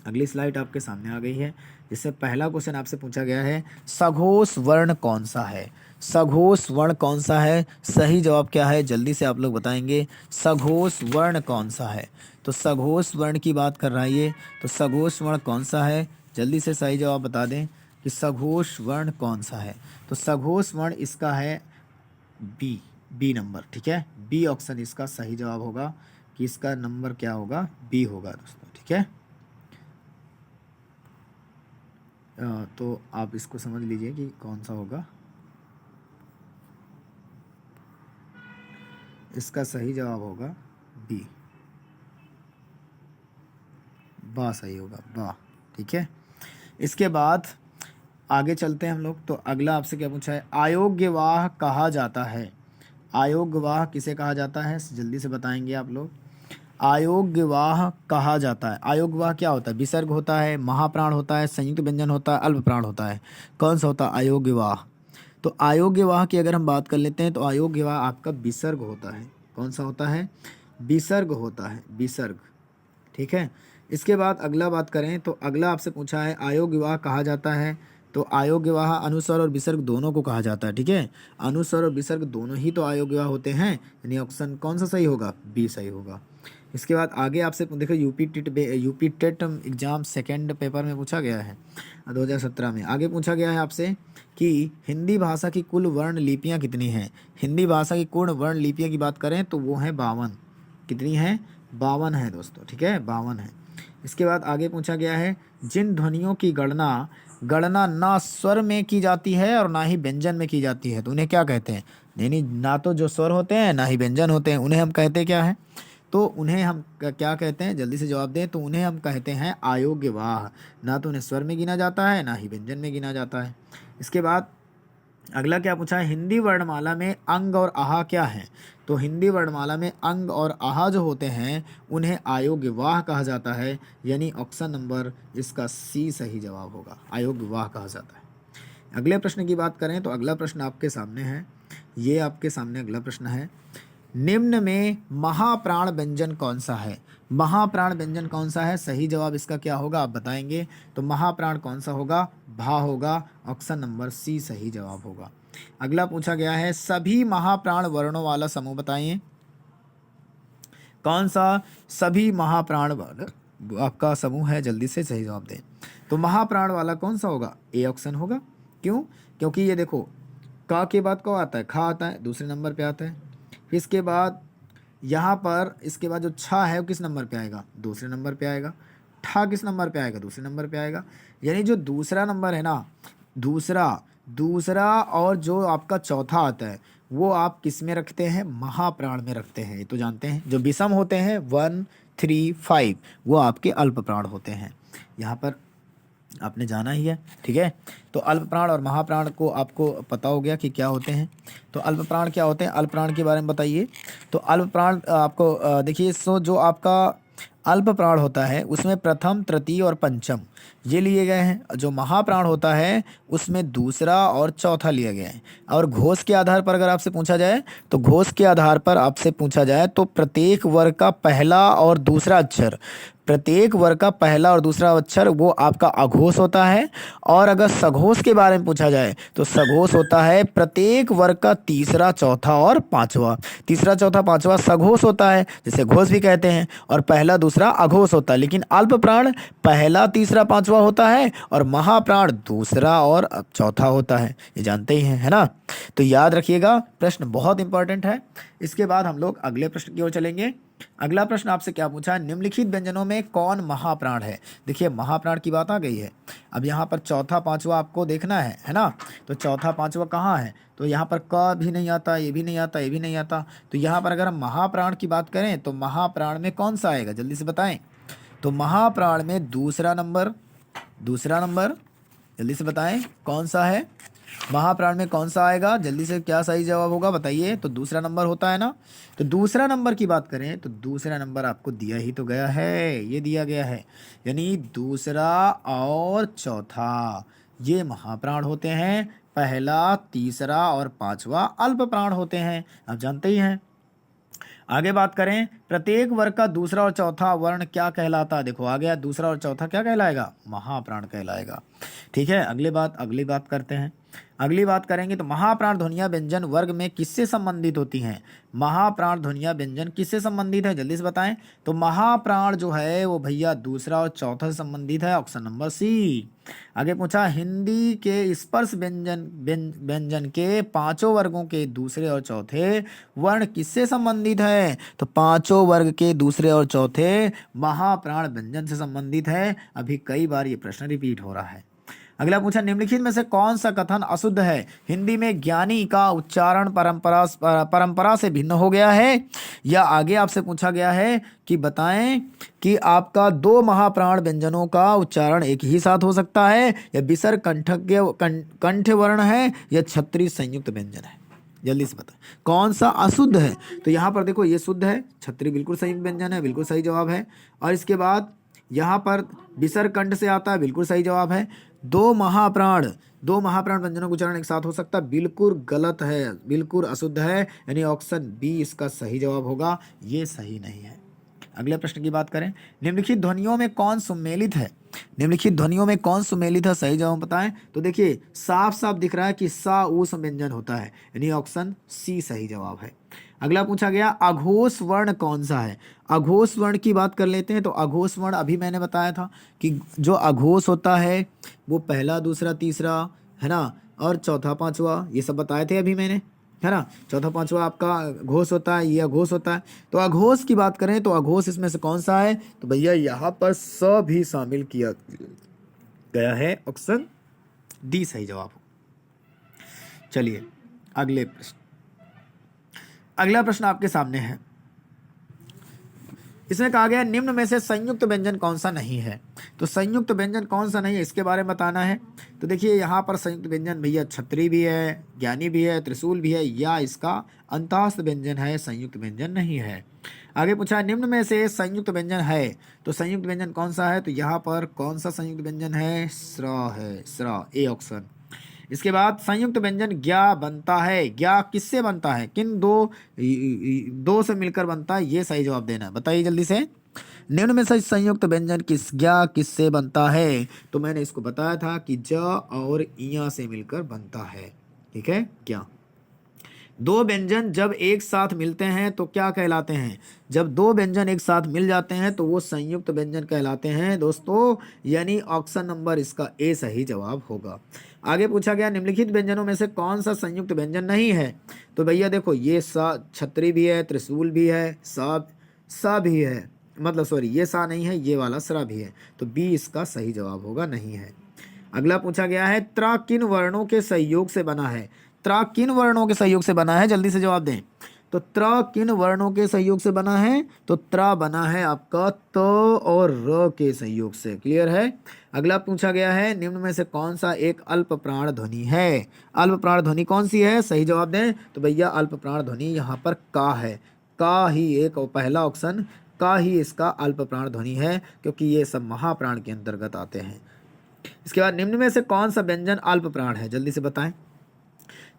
अगली स्लाइड आपके सामने आ गई है। इससे पहला क्वेश्चन आपसे पूछा गया है सघोष वर्ण कौन सा है। सघोष वर्ण कौन सा है, सही जवाब क्या है जल्दी से आप लोग बताएंगे। सघोष वर्ण कौन सा है, तो सघोष वर्ण की बात कर रहा है ये, तो सघोष वर्ण कौन सा है, जल्दी से सही जवाब बता दें कि सघोष वर्ण कौन सा है। तो सघोष वर्ण इसका है बी, बी नंबर, ठीक है। बी ऑप्शन इसका सही जवाब होगा कि इसका नंबर क्या होगा, बी होगा दोस्तों, ठीक है। तो आप इसको समझ लीजिए कि कौन सा होगा। इसका सही जवाब होगा बी, बा सही होगा, बा, ठीक है। इसके बाद आगे चलते हैं हम लोग। तो अगला आपसे क्या पूछा है, अयोग्यवाह कहा जाता है। अयोग्यवाह किसे कहा जाता है, जल्दी से बताएंगे आप लोग। अयोग्यवाह कहा जाता है, अयोग्यवाह क्या होता है, विसर्ग होता है, महाप्राण होता है, संयुक्त व्यंजन होता है, अल्प प्राण होता है, कौन सा होता है अयोग्यवाह। तो अयोग्यवाह की अगर हम बात कर लेते हैं तो अयोग्यवाह आपका विसर्ग होता है, कौन सा होता है, विसर्ग होता है, विसर्ग, ठीक है। इसके बाद अगला बात करें तो अगला आपसे पूछा है अयोग्य विवाह कहा जाता है। तो अयोग्य विवाह अनुस्वर और विसर्ग दोनों को कहा जाता है, ठीक है। अनुस्वर और विसर्ग दोनों ही तो अयोग्य विवाह होते हैं, यानी ऑप्शन कौन सा सही होगा, बी सही होगा। इसके बाद आगे आपसे देखो UP TET exam second paper में पूछा गया है 2017 में। आगे पूछा गया है आपसे कि हिंदी भाषा की कुल वर्ण लिपियाँ कितनी हैं। हिंदी भाषा की कुल वर्ण लिपियाँ की बात करें तो वो हैं 52। कितनी हैं, 52 है दोस्तों, ठीक है, 52 है। इसके बाद आगे पूछा गया है जिन ध्वनियों की गणना ना स्वर में की जाती है और ना ही व्यंजन में की जाती है तो उन्हें क्या कहते हैं। यानी ना तो जो स्वर होते हैं ना ही व्यंजन होते हैं, उन्हें हम कहते क्या हैं, तो उन्हें हम क्या कहते हैं, जल्दी से जवाब दें। तो उन्हें हम कहते हैं अयोग्यवाह। ना तो उन्हें स्वर में गिना जाता है ना ही व्यंजन में गिना जाता है। इसके बाद अगला क्या पूछा है, हिंदी वर्णमाला में अंग और आहा क्या है। तो हिंदी वर्णमाला में अंग और आहा जो होते हैं उन्हें अयोग्यवाह कहा जाता है, यानी ऑप्शन नंबर इसका सी सही जवाब होगा, अयोग्यवाह कहा जाता है। अगले प्रश्न की बात करें तो अगला प्रश्न आपके सामने है, ये आपके सामने अगला प्रश्न है, निम्न में महाप्राण व्यंजन कौन सा है। महाप्राण व्यंजन कौन सा है, सही जवाब इसका क्या होगा आप बताएंगे। तो महाप्राण कौन सा होगा, भा होगा, ऑप्शन नंबर सी सही जवाब होगा। अगला पूछा गया है सभी महाप्राण वर्णों वाला समूह बताइए, कौन सा सभी महाप्राण वाला आपका समूह है, जल्दी से सही जवाब दें। तो महाप्राण वाला कौन सा होगा, ए ऑप्शन होगा। क्यों, क्योंकि ये देखो का के बाद कौन आता है, खा आता है, दूसरे नंबर पे आता है। फिर इसके बाद यहाँ पर इसके बाद जो छा है वो किस नंबर पे आएगा, दूसरे नंबर पे आएगा। ठा किस नंबर पे आएगा, दूसरे नंबर पे आएगा। यानी जो दूसरा नंबर है ना, दूसरा और जो आपका चौथा आता है वो आप किस में रखते हैं, महाप्राण में रखते हैं, ये तो जानते हैं। जो विषम होते हैं 1, 3, 5 वो आपके अल्प प्राण होते हैं, यहाँ पर आपने जाना ही है, ठीक है। तो अल्प प्राण और महाप्राण को आपको पता हो गया कि क्या होते हैं। तो अल्प प्राण क्या होते हैं, अल्प प्राण के बारे में बताइए। तो अल्प प्राण आपको देखिए, सो जो आपका अल्प प्राण होता है उसमें प्रथम, तृतीय और पंचम ये लिए गए हैं। जो महाप्राण होता है उसमें दूसरा और चौथा लिया गया है। और घोष के आधार पर अगर आपसे पूछा जाए तो घोष के आधार पर आपसे पूछा जाए तो प्रत्येक वर्ग का पहला और दूसरा अक्षर, प्रत्येक वर्ग का पहला और दूसरा अक्षर वो आपका अघोष होता है। और अगर सघोष के बारे में पूछा जाए तो सघोष होता है प्रत्येक वर्ग का तीसरा, चौथा और पांचवा। तीसरा, चौथा, पांचवा सघोष होता है, जिसे घोष भी कहते हैं, और पहला दूसरा अघोष होता है। लेकिन अल्प प्राण पहला, तीसरा, पांचवा होता है और महाप्राण दूसरा और चौथा होता है, ये जानते ही हैं, है ना। तो याद रखिएगा, प्रश्न बहुत इंपॉर्टेंट है। इसके बाद हम लोग अगले प्रश्न की ओर चलेंगे। अगला प्रश्न आपसे क्या पूछा है, निम्नलिखित व्यंजनों में कौन महाप्राण है। देखिए महाप्राण की बात आ गई है। अब यहाँ पर चौथा, पांचवा आपको देखना है ना। तो चौथा, पांचवा कहाँ है, तो यहाँ पर क भी नहीं आता, ये भी नहीं आता, ये भी नहीं आता। तो यहाँ पर अगर हम महाप्राण की बात करें तो महाप्राण में कौन सा आएगा, जल्दी से बताएं। तो महाप्राण में दूसरा नंबर जल्दी से बताएं कौन सा है, महाप्राण में कौन सा आएगा, जल्दी से क्या सही जवाब होगा बताइए। तो दूसरा नंबर होता है ना। तो दूसरा नंबर की बात करें तो दूसरा नंबर आपको दिया ही तो गया है, ये दिया गया है, यानी दूसरा और चौथा ये महाप्राण होते हैं, पहला, तीसरा और पांचवा अल्प प्राण होते हैं, आप जानते ही हैं। आगे बात करें, प्रत्येक वर्ग का दूसरा और चौथा वर्ण क्या कहलाता है? देखो आ गया, दूसरा और चौथा क्या कहलाएगा? महाप्राण कहलाएगा। ठीक है, अगली बात करते हैं। अगली बात करेंगे तो महाप्राण ध्वनियां व्यंजन वर्ग में किससे संबंधित होती हैं? महाप्राण ध्वनियां व्यंजन किससे संबंधित है, जल्दी से बताएं। तो महाप्राण जो है वो भैया दूसरा और चौथा से संबंधित है, ऑप्शन नंबर सी। आगे पूछा, हिंदी के स्पर्श व्यंजन के पांचों वर्गों के दूसरे और चौथे वर्ण किससे संबंधित है? तो पांचों वर्ग के दूसरे और चौथे महाप्राण व्यंजन से संबंधित है। अभी कई बार ये प्रश्न रिपीट हो रहा है। अगला पूछा, निम्नलिखित में से कौन सा कथन अशुद्ध है? हिंदी में ज्ञानी का उच्चारण परंपरा से भिन्न हो गया है, या आगे आपसे पूछा गया है कि बताएं कि आपका दो महाप्राण व्यंजनों का उच्चारण एक ही साथ हो सकता है, या विसर्ग कंठ वर्ण है, या छत्री संयुक्त व्यंजन है। जल्दी से बताएं कौन सा अशुद्ध है। तो यहाँ पर देखो ये शुद्ध है, छत्री बिल्कुल सही व्यंजन है, बिल्कुल सही जवाब है। और इसके बाद यहाँ पर विसर्ग कंठ से आता है, बिल्कुल सही जवाब है। दो महाप्राण व्यंजनों का उच्चारण एक साथ हो सकता है, बिल्कुल गलत है, बिल्कुल अशुद्ध है, यानी ऑप्शन बी इसका सही जवाब होगा, ये सही नहीं है। अगले प्रश्न की बात करें, निम्नलिखित ध्वनियों में कौन सुमेलित है? निम्नलिखित ध्वनियों में कौन सुमेलित है, सही जवाब बताएं। तो देखिए साफ साफ दिख रहा है कि सा ऊस व्यंजन होता है, यानी ऑप्शन सी सही जवाब है। अगला पूछा गया, अघोष वर्ण कौन सा है? अघोष वर्ण की बात कर लेते हैं। तो अघोष वर्ण अभी मैंने बताया था कि जो अघोष होता है वो पहला, दूसरा, तीसरा, है ना, और चौथा, पांचवा, ये सब बताए थे अभी मैंने, है ना। चौथा पांचवा आपका घोष होता है, ये अघोष होता है। तो अघोष की बात करें तो अघोष इसमें से कौन सा है? तो भैया यहाँ पर स भी शामिल किया गया है, ऑप्शन डी सही जवाब हो। चलिए अगला प्रश्न आपके सामने है। इसमें कहा गया निम्न में से संयुक्त व्यंजन कौन सा नहीं है? तो संयुक्त व्यंजन कौन सा नहीं है इसके बारे में बताना है। तो देखिए यहाँ पर संयुक्त व्यंजन भैया छत्री भी है, ज्ञानी भी है, त्रिशूल भी है, या इसका अंतःस्थ व्यंजन है, संयुक्त व्यंजन नहीं है। आगे पूछा, निम्न में से संयुक्त व्यंजन है, तो संयुक्त व्यंजन कौन सा है? तो यहाँ पर कौन सा संयुक्त व्यंजन है? स्र है, स्र, ए ऑप्शन। इसके बाद संयुक्त व्यंजन ज्ञा बनता है, ज्ञा किससे बनता है? किन दो से मिलकर बनता है, ये सही जवाब देना है, बताइए जल्दी से। निम्न में से संयुक्त व्यंजन ज्ञा किससे बनता है? तो मैंने इसको बताया था कि ज और इया से मिलकर बनता है, ठीक है, ज्ञा। दो व्यंजन जब एक साथ मिलते हैं तो क्या कहलाते हैं? जब दो व्यंजन एक साथ मिल जाते हैं तो वो संयुक्त व्यंजन कहलाते हैं दोस्तों, यानी ऑप्शन नंबर इसका ए सही जवाब होगा। आगे पूछा गया, निम्नलिखित व्यंजनों में से कौन सा संयुक्त व्यंजन नहीं है? तो भैया देखो ये सा छत्री भी है, त्रिशूल भी है, सा भी है, मतलब सॉरी ये सा नहीं है, ये वाला सरा भी है, तो बी इसका सही जवाब होगा, नहीं है। अगला पूछा गया है, त्रा किन वर्णों के सहयोग से बना है? त्रा किन वर्णों के सहयोग से बना है, जल्दी से जवाब दें। तो त्रा किन वर्णों के सहयोग से बना है? तो त्रा बना है आपका त और र के सहयोग से, क्लियर है। अगला पूछा गया है, निम्न में से कौन सा एक अल्प प्राण ध्वनि है? अल्प प्राण ध्वनि कौन सी है, सही जवाब दें। तो भैया अल्प प्राण ध्वनि यहाँ पर का है, का ही एक पहला ऑप्शन, का ही इसका अल्प प्राण ध्वनि है, क्योंकि ये सब महाप्राण के अंतर्गत आते हैं। इसके बाद निम्न में से कौन सा व्यंजन अल्प प्राण है, जल्दी से बताएं।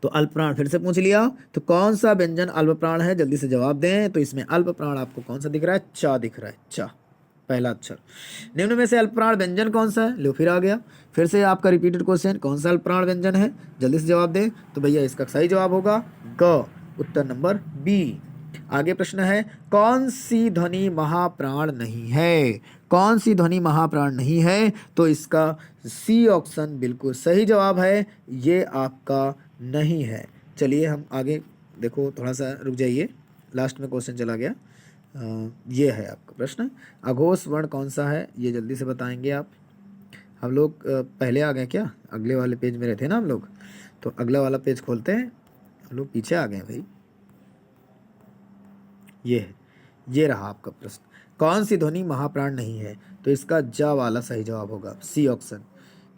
तो अल्प प्राण फिर से पूछ लिया, तो कौन सा व्यंजन अल्प प्राण है, जल्दी से जवाब दें। तो इसमें अल्प प्राण आपको कौन सा दिख रहा है? चा दिख रहा है, चा पहला अक्षर। निम्न में से अल्प प्राण व्यंजन कौन सा है? लो फिर आ गया, फिर से आपका रिपीटेड क्वेश्चन, कौन सा अल्प प्राण व्यंजन है, जल्दी से जवाब दें। तो भैया इसका सही जवाब होगा ग, उत्तर नंबर बी। आगे प्रश्न है, कौन सी ध्वनि महाप्राण नहीं है? कौन सी ध्वनि महाप्राण नहीं है? तो इसका सी ऑप्शन बिल्कुल सही जवाब है, ये आपका नहीं है। चलिए हम आगे, देखो थोड़ा सा रुक जाइए, लास्ट में क्वेश्चन चला गया। ये है आपका प्रश्न, अघोष वर्ण कौन सा है, ये जल्दी से बताएंगे आप। हम लोग पहले आ गए क्या? अगले वाले पेज में रहते ना हम लोग, तो अगला वाला पेज खोलते हैं, हम लोग पीछे आ गए भाई। ये रहा आपका प्रश्न, कौन सी ध्वनि महाप्राण नहीं है? तो इसका जा वाला सही जवाब होगा, सी ऑप्शन।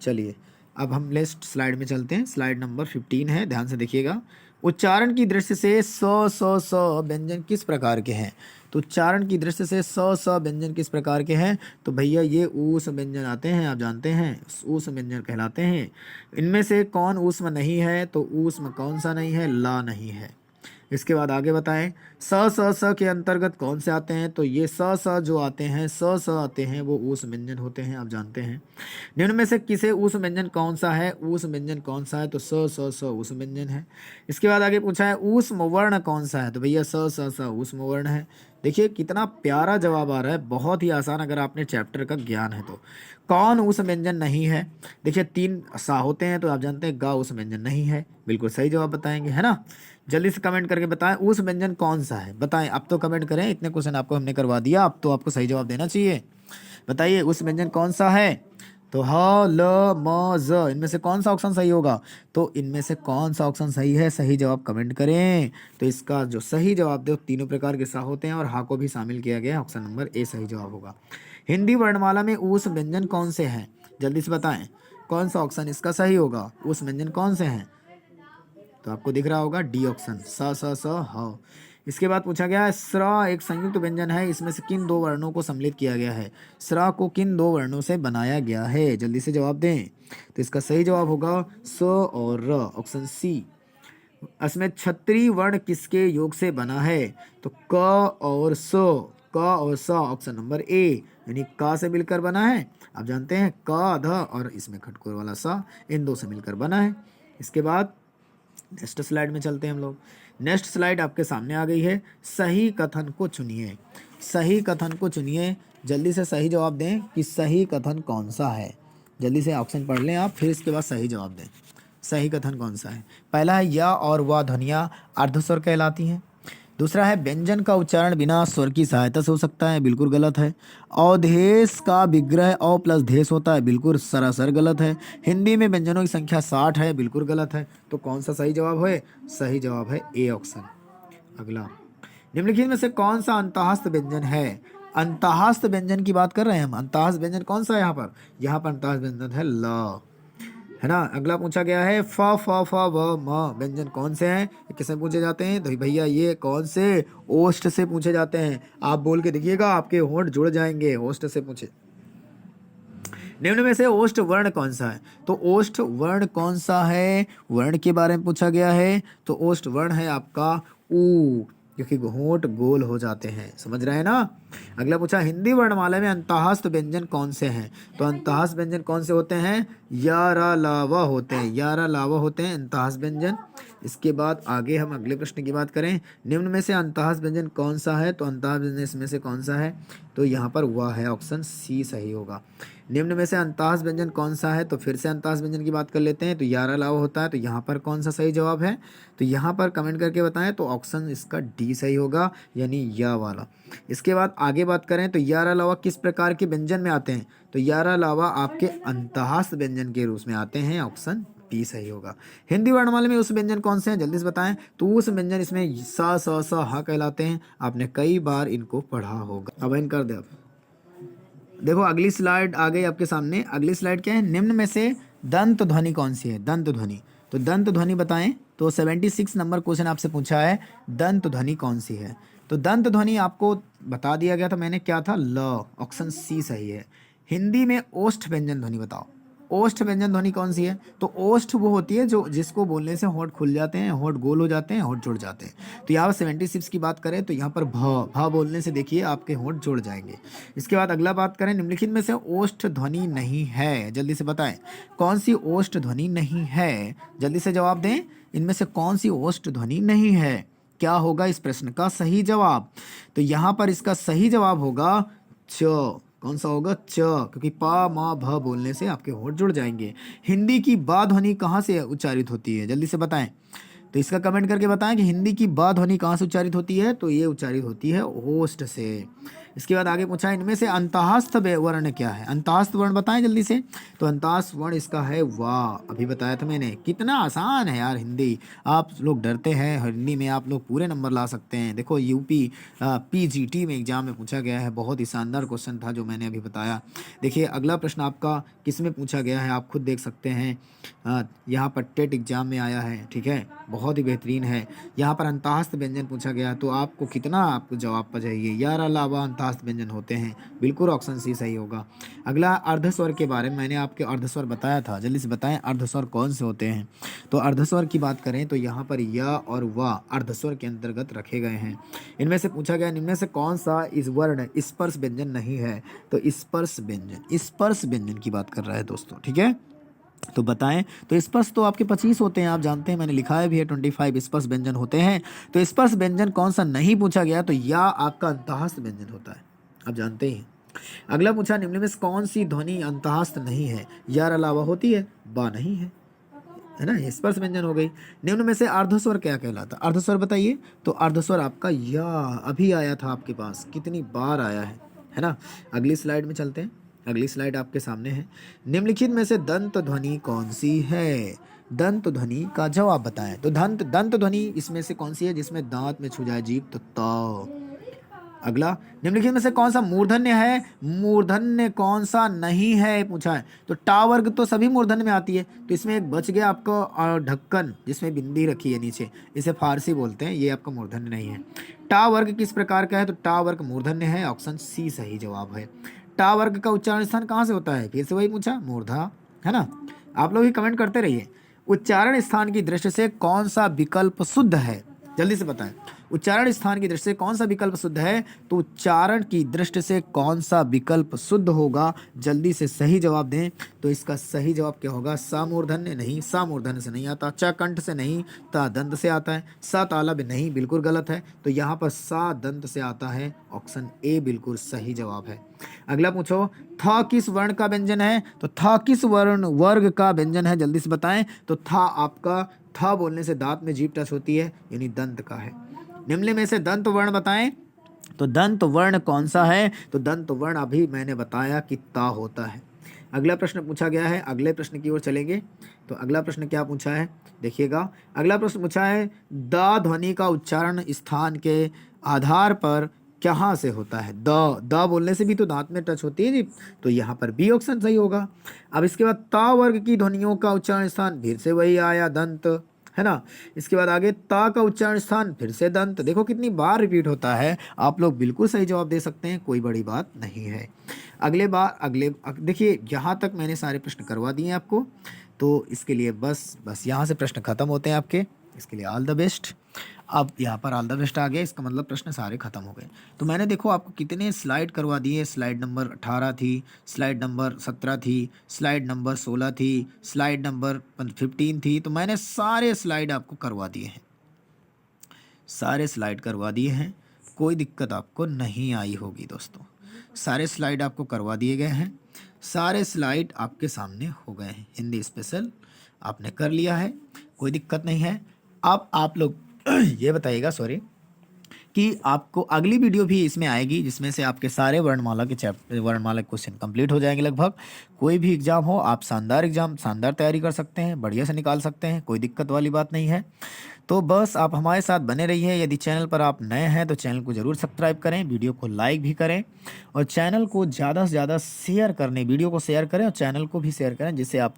चलिए अब हम नेक्स्ट स्लाइड में चलते हैं, स्लाइड नंबर 15 है, ध्यान से देखिएगा। उच्चारण की दृष्टि से स व्यंजन किस प्रकार के हैं? तो उच्चारण की दृष्टि से स व्यंजन किस प्रकार के हैं? तो भैया ये ऊस व्यंजन आते हैं, आप जानते हैं, ऊस व्यंजन कहलाते हैं। इनमें से कौन ऊष्म नहीं है? तो ऊष्म कौन सा नहीं है? ला नहीं है। इसके बाद आगे बताएं स के अंतर्गत कौन से आते हैं। तो ये स जो आते हैं, स आते हैं, वो ऊष्म व्यंजन होते हैं, आप जानते हैं। निम्न में से किसे ऊष्म व्यंजन कौन सा है, ऊष्म व्यंजन कौन सा है, तो स ऊष्म व्यंजन है। इसके बाद आगे पूछा है ऊष्म वर्ण कौन सा है, तो भैया स ऊष्म वर्ण है। देखिए कितना प्यारा जवाब आ रहा है, बहुत ही आसान अगर आपने चैप्टर का ज्ञान है तो। कौन ऊष्म व्यंजन नहीं है, देखिए 3 सा होते हैं, तो आप जानते हैं गा ऊष्म व्यंजन नहीं है। बिल्कुल सही जवाब बताएंगे, है ना। जल्दी से कमेंट करके बताएं ऊष्म व्यंजन कौन सा है, बताएं। अब तो कमेंट करें, इतने क्वेश्चन आपको हमने करवा दिया, अब तो आपको सही जवाब देना चाहिए। बताइए ऊष्म व्यंजन कौन सा है। तो ह ल म ज इनमें से कौन सा ऑप्शन सही होगा, तो इनमें से कौन सा ऑप्शन सही है, सही जवाब कमेंट करें। तो इसका जो सही जवाब दे, तीनों प्रकार के सा होते हैं और हा को भी शामिल किया गया है, ऑप्शन नंबर ए सही जवाब होगा। हिंदी वर्णमाला में ऊष्म व्यंजन कौन से हैं, जल्दी से बताएं कौन सा ऑप्शन इसका सही होगा, ऊष्म व्यंजन कौन से हैं। तो आपको दिख रहा होगा डी ऑप्शन स ह। इसके बाद पूछा गया है स्र एक संयुक्त व्यंजन है, इसमें से किन 2 वर्णों को सम्मिलित किया गया है, स्र को किन 2 वर्णों से बनाया गया है, जल्दी से जवाब दें। तो इसका सही जवाब होगा स और र, ऑप्शन सी। इसमें क्षत्रिय वर्ण किसके योग से बना है, तो क और स, क और स, ऑप्शन नंबर ए, यानी क से मिलकर बना है। आप जानते हैं क ध और इसमें खटकोर वाला सा, इन 2 से मिलकर बना है। इसके बाद नेक्स्ट स्लाइड में चलते हैं हम लोग। नेक्स्ट स्लाइड आपके सामने आ गई है, सही कथन को चुनिए, सही कथन को चुनिए। जल्दी से सही जवाब दें कि सही कथन कौन सा है, जल्दी से ऑप्शन पढ़ लें आप, फिर इसके बाद सही जवाब दें। सही कथन कौन सा है। पहला है या और वह ध्वनियाँ अर्धस्वर कहलाती हैं। दूसरा है व्यंजन का उच्चारण बिना स्वर की सहायता से हो सकता है, बिल्कुल गलत है। अवधेश का विग्रह अ प्लस देश होता है, बिल्कुल सरासर गलत है। हिंदी में व्यंजनों की संख्या 60 है, बिल्कुल गलत है। तो कौन सा सही जवाब है, सही जवाब है ए ऑप्शन। अगला, निम्नलिखित में से कौन सा अंतःस्थ व्यंजन है। अंतःस्थ व्यंजन की बात कर रहे हैं हम, अंतःस्थ व्यंजन कौन सा है यहाँ पर, यहाँ पर अंतःस्थ व्यंजन है ल, है ना। अगला पूछा गया है फ व म व्यंजन कौन से हैं, ये किससे पूछे जाते हैं, तो भैया ये कौन से, ओष्ठ से पूछे जाते हैं। आप बोल के देखिएगा, आपके होंठ जुड़ जाएंगे, ओष्ठ से पूछे। निम्न में से ओष्ठ वर्ण कौन सा है, तो ओष्ठ वर्ण कौन सा है, वर्ण के बारे में पूछा गया है। तो ओष्ठ वर्ण है आपका ऊ, क्योंकि होंठ गोल हो जाते हैं, समझ रहे हैं ना। अगला पूछा हिंदी वर्णमाला में अंतःस्थ व्यंजन कौन से हैं, तो अंतःस्थ व्यंजन कौन से होते हैं, यारा लावा होते हैं, यारा लावा होते हैं अंतःस्थ व्यंजन। इसके बाद आगे हम अगले प्रश्न की बात करें, निम्न में से अंतःस्थ व्यंजन कौन सा है, तो अंतःस्थ व्यंजन इसमें से कौन सा है, तो यहाँ पर वह है, ऑप्शन सी सही होगा। निम्न में से अंतःस्थ व्यंजन कौन सा है, तो फिर से अंतःस्थ व्यंजन की बात कर लेते हैं। तो यारा लावा होता है, तो यहाँ पर कौन सा सही जवाब है, तो यहाँ पर कमेंट करके बताएं। तो ऑप्शन इसका डी सही होगा, यानी या वाला। इसके बाद आगे बात करें तो यारा लावा किस प्रकार के व्यंजन में आते हैं, तो यारा लावा आपके अंतःस्थ व्यंजन के रूप में आते हैं, ऑप्शन बी सही होगा। हिंदी वर्णमाला में उस व्यंजन कौन से हैं, जल्दी से बताएं। तो उस व्यंजन इसमें सा स हा कहलाते हैं, आपने कई बार इनको पढ़ा होगा। अब इन कर दे। अब देखो अगली स्लाइड आ गई आपके सामने। अगली स्लाइड क्या है, निम्न में से दंत ध्वनि कौन सी है, दंत ध्वनि। तो दंत ध्वनि बताएं। तो 76 नंबर क्वेश्चन आपसे पूछा है, दंत ध्वनि कौन सी है। तो दंत ध्वनि आपको बता दिया गया था मैंने, क्या था, ल, ऑप्शन सी सही है। हिंदी में ओष्ठ व्यंजन ध्वनि बताओ, ओष्ठ व्यंजन ध्वनि कौन सी है। तो ओष्ठ वो होती है जो जिसको बोलने से होंठ खुल जाते हैं, होंठ गोल हो जाते हैं, होंठ जुड़ जाते हैं। तो यहाँ पर 76 की बात करें तो यहाँ पर भ बोलने से देखिए आपके होंठ जुड़ जाएंगे। इसके बाद अगला बात करें, निम्नलिखित में से ओष्ठ ध्वनि नहीं है, जल्दी से बताएं कौन सी ओष्ठ ध्वनि नहीं है, जल्दी से जवाब दें। इनमें से कौन सी ओष्ठ ध्वनि नहीं है, क्या होगा इस प्रश्न का सही जवाब। तो यहाँ पर इसका सही जवाब होगा च, कौन सा होगा, च, क्योंकि पा मा भ बोलने से आपके होंठ जुड़ जाएंगे। हिंदी की बा ध्वनि कहाँ से उच्चारित होती है, जल्दी से बताएं। तो इसका कमेंट करके बताएं कि हिंदी की बा ध्वनि कहाँ से उच्चारित होती है, तो ये उच्चारित होती है ओष्ठ से। इसके बाद आगे पूछा इनमें से अंतःस्थ वर्ण क्या है, अंतःस्थ वर्ण बताएं जल्दी से। तो अंतःस्थ वर्ण इसका है वाह, अभी बताया था मैंने। कितना आसान है यार हिंदी, आप लोग डरते हैं, हिंदी में आप लोग पूरे नंबर ला सकते हैं। देखो यूपी पीजीटी में एग्जाम में पूछा गया है, बहुत ही शानदार क्वेश्चन था जो मैंने अभी बताया। देखिए अगला प्रश्न आपका किस में पूछा गया है, आप खुद देख सकते हैं। यहाँ पर टेट एग्जाम में आया है, ठीक है, बहुत ही बेहतरीन है। यहाँ पर अंतःस्थ व्यंजन पूछा गया, तो आपको कितना आपको जवाब पर चाहिए, यार अलावा अंतःस्थ अंतःस्थ व्यंजन होते हैं। बिल्कुल ऑप्शन सी सही होगा। अगला अर्धस्वर के बारे में, मैंने आपके अर्धस्वर बताया था, जल्दी से बताएं अर्धस्वर कौन से होते हैं। तो अर्धस्वर की बात करें तो यहाँ पर य और व अर्धस्वर के अंतर्गत रखे गए हैं। इनमें से पूछा गया इनमें से कौन सा इस वर्ण स्पर्श व्यंजन नहीं है। तो स्पर्श व्यंजन की बात कर रहा है दोस्तों, ठीक है। तो बताएं। तो स्पर्श तो आपके 25 होते हैं, आप जानते हैं, मैंने लिखा है भी है 25 स्पर्श व्यंजन होते हैं। तो स्पर्श व्यंजन कौन सा नहीं पूछा गया, तो या आपका अंतःस्थ व्यंजन होता है, आप जानते ही। अगला पूछा निम्न में से कौन सी ध्वनि अंतःस्थ नहीं है। यार अलावा होती है, बा नहीं है ना, ये स्पर्श व्यंजन हो गई। निम्न में से अर्धस्वर क्या कहलाता है, अर्धस्वर बताइए। तो अर्धस्वर आपका या अभी आया था आपके पास, कितनी बार आया है ना। अगली स्लाइड में चलते हैं, अगली स्लाइड आपके सामने है। निम्नलिखित में से दंत ध्वनि कौन सी है, दंत ध्वनि का जवाब बताएं। तो दंत ध्वनि इसमें से कौन सी है, जिसमें दांत में छू जाए जीभ, तो त। अगला, निम्नलिखित में से कौन सा मूर्धन्य है, मूर्धन्य कौन सा नहीं है पूछा है। तो टा वर्ग तो सभी मूर्धन्य में आती है, तो इसमें एक बच गया आपको ढक्कन जिसमें बिंदी रखी है नीचे, इसे फारसी बोलते हैं, ये आपका मूर्धन्य नहीं है। टा वर्ग किस प्रकार का है, तो टा वर्ग मूर्धन्य है, ऑप्शन सी सही जवाब है। टा वर्ग का उच्चारण स्थान कहाँ से होता है, फिर से वही पूछा, मूर्धा, है ना। आप लोग ही कमेंट करते रहिए। उच्चारण स्थान की दृष्टि से कौन सा विकल्प शुद्ध है, जल्दी से बताएं। उच्चारण स्थान की दृष्टि से कौन सा विकल्प शुद्ध है, तो उच्चारण की दृष्टि से कौन सा विकल्प शुद्ध होगा, जल्दी से सही जवाब दें। तो इसका सही जवाब क्या होगा, सा मूर्धन्य नहीं, सा मूर्धन्य से नहीं आता, च कंठ से नहीं, ता दंत से आता है, सा तालव्य नहीं, बिल्कुल गलत है। तो यहाँ पर सा दंत से आता है, ऑप्शन ए बिल्कुल सही जवाब है। अगला पूछो, था किस वर्ण का व्यंजन है, तो था किस वर्ण वर्ग का व्यंजन है, जल्दी से बताएं। तो था आपका, था बोलने से दांत में जीभ टच होती है, यानी दंत का है। निम्न में से दंत वर्ण बताएं। तो दंत वर्ण कौन सा है, तो दंत वर्ण अभी मैंने बताया कि ता होता है। अगला प्रश्न पूछा गया है, अगले प्रश्न की ओर चलेंगे। तो अगला प्रश्न क्या पूछा है, देखिएगा। अगला प्रश्न पूछा है, दा ध्वनि का उच्चारण स्थान के आधार पर कहाँ से होता है। द बोलने से भी तो दांत में टच होती है जी, तो यहाँ पर बी ऑप्शन सही होगा। अब इसके बाद ता वर्ग की ध्वनियों का उच्चारण स्थान, फिर से वही आया दंत, है ना। इसके बाद आगे ता का उच्चारण स्थान, फिर से दंत। देखो कितनी बार रिपीट होता है, आप लोग बिल्कुल सही जवाब दे सकते हैं, कोई बड़ी बात नहीं है। अगले देखिए, यहाँ तक मैंने सारे प्रश्न करवा दिए आपको, तो इसके लिए बस यहाँ से प्रश्न खत्म होते हैं आपके, इसके लिए ऑल द बेस्ट। अब यहाँ पर ऑल द बेस्ट आ गया, इसका मतलब प्रश्न सारे खत्म हो गए। तो मैंने देखो आपको कितने स्लाइड करवा दिए, स्लाइड नंबर 18 थी, स्लाइड नंबर 17 थी, स्लाइड नंबर 16 थी, स्लाइड नंबर 15 थी। तो मैंने सारे स्लाइड आपको करवा दिए हैं, सारे स्लाइड करवा दिए हैं, कोई दिक्कत आपको नहीं आई होगी दोस्तों। सारे स्लाइड आपको करवा दिए गए हैं, सारे स्लाइड आपके सामने हो गए हैं। हिंदी स्पेशल आपने कर लिया है, कोई दिक्कत नहीं है। अब आप लोग ये बताइएगा कि आपको अगली वीडियो भी इसमें आएगी, जिसमें से आपके सारे वर्णमाला के वर्णमाला क्वेश्चन कंप्लीट हो जाएंगे लगभग। कोई भी एग्जाम हो, आप शानदार तैयारी कर सकते हैं, बढ़िया से निकाल सकते हैं, कोई दिक्कत वाली बात नहीं है। तो बस आप हमारे साथ बने रहिए। यदि चैनल पर आप नए हैं तो चैनल को ज़रूर सब्सक्राइब करें, वीडियो को लाइक भी करें और चैनल को ज़्यादा से ज़्यादा शेयर करने, वीडियो को शेयर करें और चैनल को भी शेयर करें, जिससे आप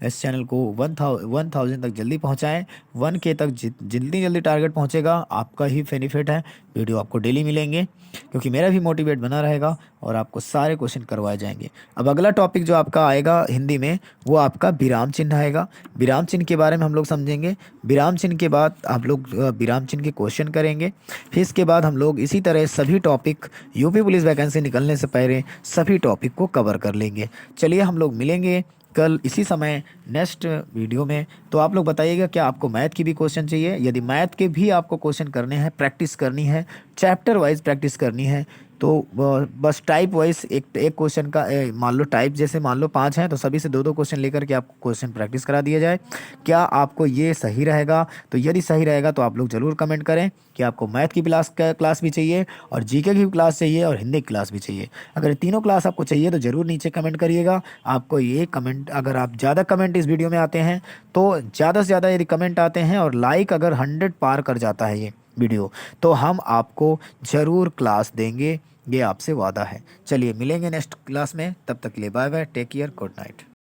इस चैनल को 1000 तक जल्दी पहुंचाएं। 1K तक जल्दी टारगेट पहुंचेगा, आपका ही बेनिफिट है। वीडियो आपको डेली मिलेंगे, क्योंकि मेरा भी मोटिवेट बना रहेगा और आपको सारे क्वेश्चन करवाए जाएंगे। अब अगला टॉपिक जो आपका आएगा हिंदी में, वो आपका विराम चिन्ह आएगा। विराम चिन्ह के बारे में हम लोग समझेंगे। विराम चिन्ह के बाद आप लोग विराम चिन्ह के क्वेश्चन करेंगे। फिर इसके बाद हम लोग इसी तरह सभी टॉपिक, यूपी पुलिस वैकेंसी निकलने से पहले सभी टॉपिक को कवर कर लेंगे। चलिए हम लोग मिलेंगे कल इसी समय नेक्स्ट वीडियो में। तो आप लोग बताइएगा क्या आपको मैथ की भी क्वेश्चन चाहिए। यदि मैथ के भी आपको क्वेश्चन करने हैं, प्रैक्टिस करनी है, चैप्टर वाइज प्रैक्टिस करनी है, तो बस टाइप वाइज एक क्वेश्चन का मान लो टाइप जैसे मान लो 5 हैं, तो सभी से 2-2 क्वेश्चन लेकर के आपको क्वेश्चन प्रैक्टिस करा दिया जाए। क्या आपको ये सही रहेगा? तो यदि सही रहेगा तो आप लोग ज़रूर कमेंट करें कि आपको मैथ की क्लास भी चाहिए और जीके की क्लास चाहिए और हिंदी की क्लास भी चाहिए। अगर ये तीनों क्लास आपको चाहिए तो ज़रूर नीचे कमेंट करिएगा। आपको ये कमेंट, अगर आप ज़्यादा कमेंट इस वीडियो में आते हैं तो ज़्यादा से ज़्यादा यदि कमेंट आते हैं और लाइक अगर 100 पार कर जाता है ये वीडियो, तो हम आपको ज़रूर क्लास देंगे, ये आपसे वादा है। चलिए मिलेंगे नेक्स्ट क्लास में, तब तक के लिए bye bye, take care, good night.